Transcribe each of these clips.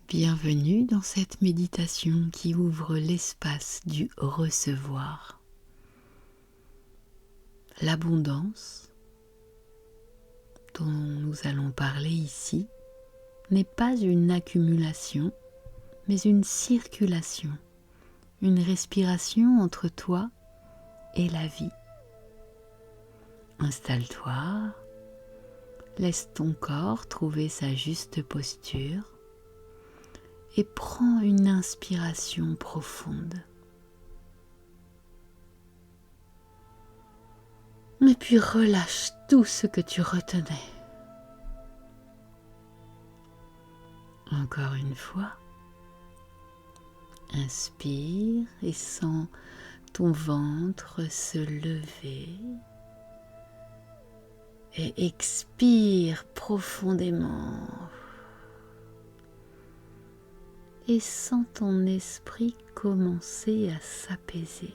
Bienvenue dans cette méditation qui ouvre l'espace du recevoir. L'abondance dont nous allons parler ici n'est pas une accumulation, mais une circulation, une respiration entre toi et la vie. Installe-toi, laisse ton corps trouver sa juste posture et prends une inspiration profonde. Et puis relâche tout ce que tu retenais. Encore une fois, inspire et sens ton ventre se lever. Et expire profondément. Et sens ton esprit commencer à s'apaiser.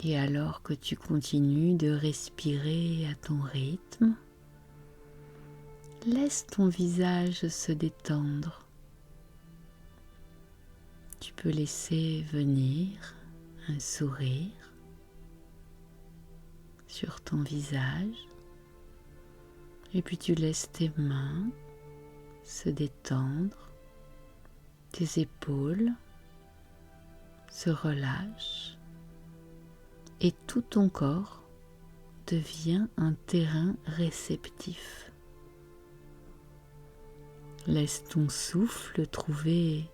Et alors que tu continues de respirer à ton rythme, laisse ton visage se détendre. Tu peux laisser venir un sourire sur ton visage et puis tu laisses tes mains se détendre, tes épaules se relâchent et tout ton corps devient un terrain réceptif. Laisse ton souffle trouver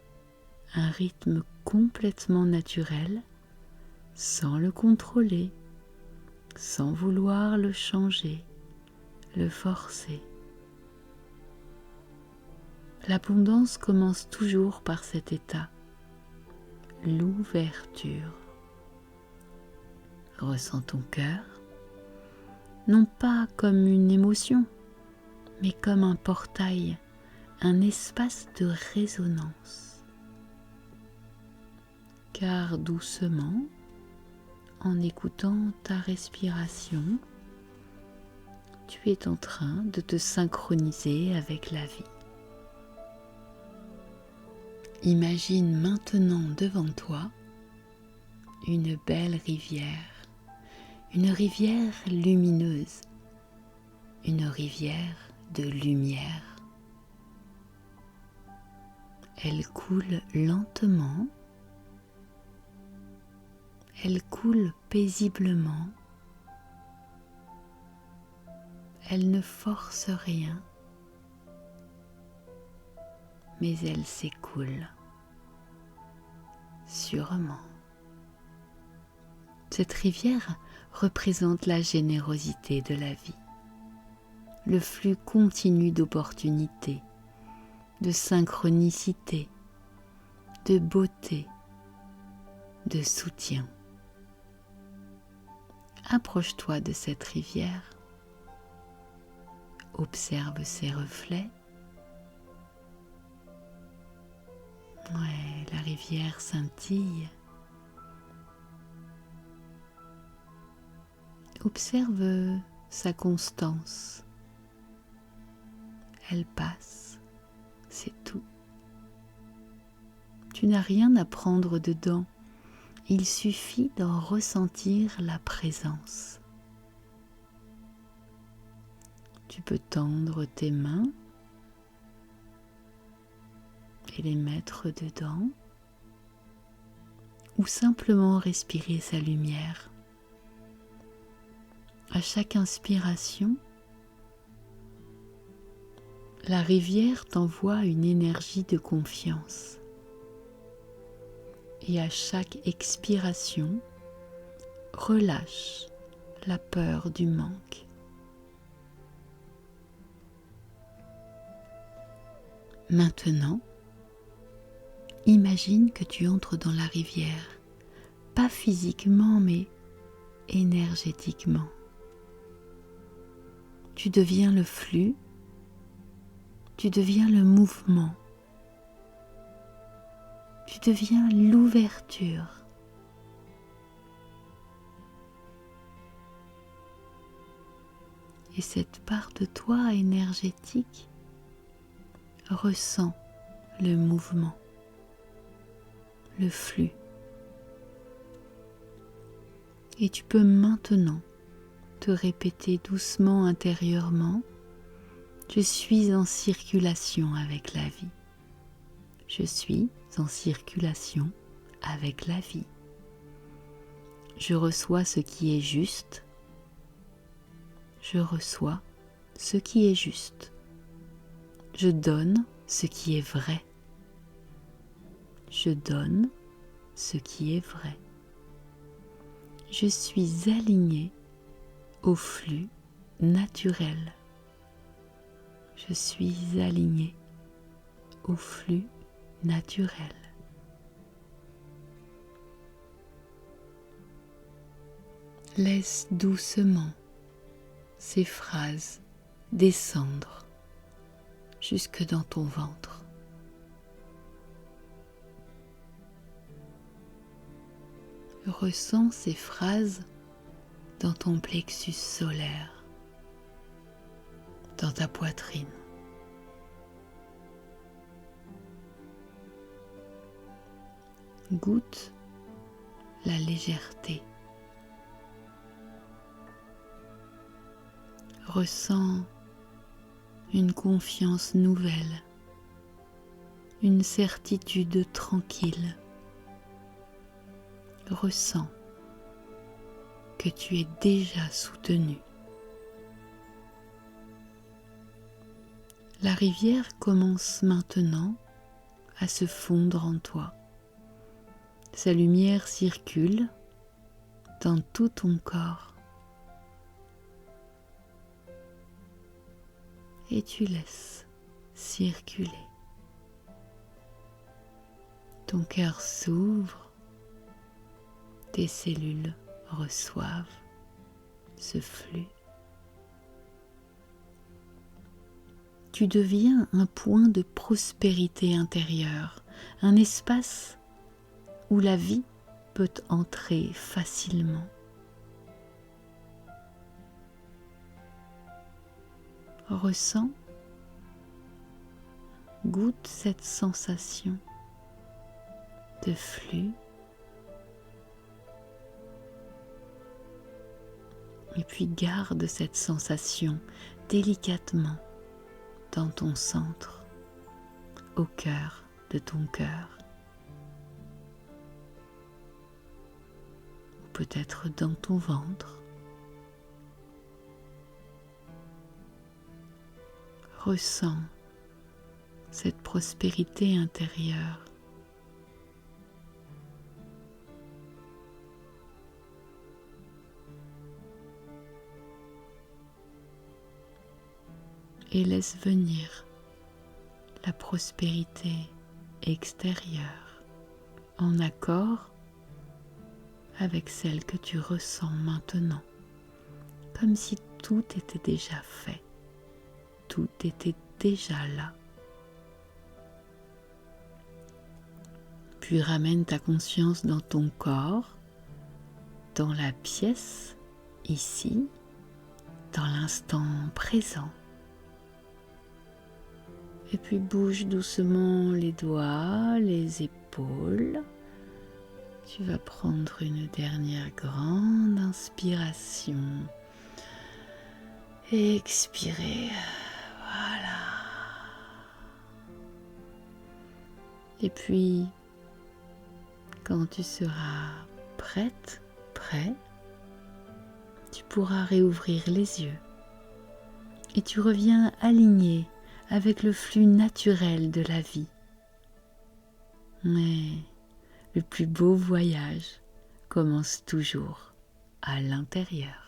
un rythme complètement naturel sans le contrôler, sans vouloir le changer, le forcer. L'abondance commence toujours par cet état, l'ouverture. Ressens ton cœur, non pas comme une émotion, mais comme un portail, un espace de résonance. Car doucement, en écoutant ta respiration, tu es en train de te synchroniser avec la vie. Imagine maintenant devant toi une belle rivière, une rivière lumineuse, une rivière de lumière. Elle coule lentement, elle coule paisiblement, elle ne force rien, mais elle s'écoule sûrement. Cette rivière représente la générosité de la vie, le flux continu d'opportunités, de synchronicité, de beauté, de soutien. Approche-toi de cette rivière, observe ses reflets. Ouais, la rivière scintille. Observe sa constance. Elle passe, c'est tout. Tu n'as rien à prendre dedans. Il suffit d'en ressentir la présence. Tu peux tendre tes mains et les mettre dedans ou simplement respirer sa lumière. À chaque inspiration, la rivière t'envoie une énergie de confiance. Et à chaque expiration, relâche la peur du manque. Maintenant, imagine que tu entres dans la rivière, pas physiquement mais énergétiquement. Tu deviens le flux, tu deviens le mouvement, tu deviens l'ouverture. Et cette part de toi énergétique Ressens le mouvement, le flux. Et tu peux maintenant te répéter doucement intérieurement: je suis en circulation avec la vie. Je suis en circulation avec la vie. Je reçois ce qui est juste. Je reçois ce qui est juste. Je donne ce qui est vrai. Je donne ce qui est vrai. Je suis aligné au flux naturel. Je suis aligné au flux naturel. Laisse doucement ces phrases descendre jusque dans ton ventre. Ressens ces phrases dans ton plexus solaire, dans ta poitrine. Goûte la légèreté. Ressens une confiance nouvelle, une certitude tranquille. Ressens que tu es déjà soutenu. La rivière commence maintenant à se fondre en toi. Sa lumière circule dans tout ton corps. Et tu laisses circuler. Ton cœur s'ouvre, tes cellules reçoivent ce flux. Tu deviens un point de prospérité intérieure, un espace où la vie peut entrer facilement. Ressens, goûte cette sensation de flux et puis garde cette sensation délicatement dans ton centre, au cœur de ton cœur, ou peut-être dans ton ventre. Ressens cette prospérité intérieure. Et laisse venir la prospérité extérieure en accord avec celle que tu ressens maintenant, comme si tout était déjà fait, tout était déjà là. Puis ramène ta conscience dans ton corps, dans la pièce, ici, dans l'instant présent. Et puis bouge doucement les doigts, les épaules. Tu vas prendre une dernière grande inspiration. Et expirer. Voilà. Et puis, quand tu seras prête, prêt, tu pourras réouvrir les yeux. Et tu reviens aligné avec le flux naturel de la vie. Mais le plus beau voyage commence toujours à l'intérieur.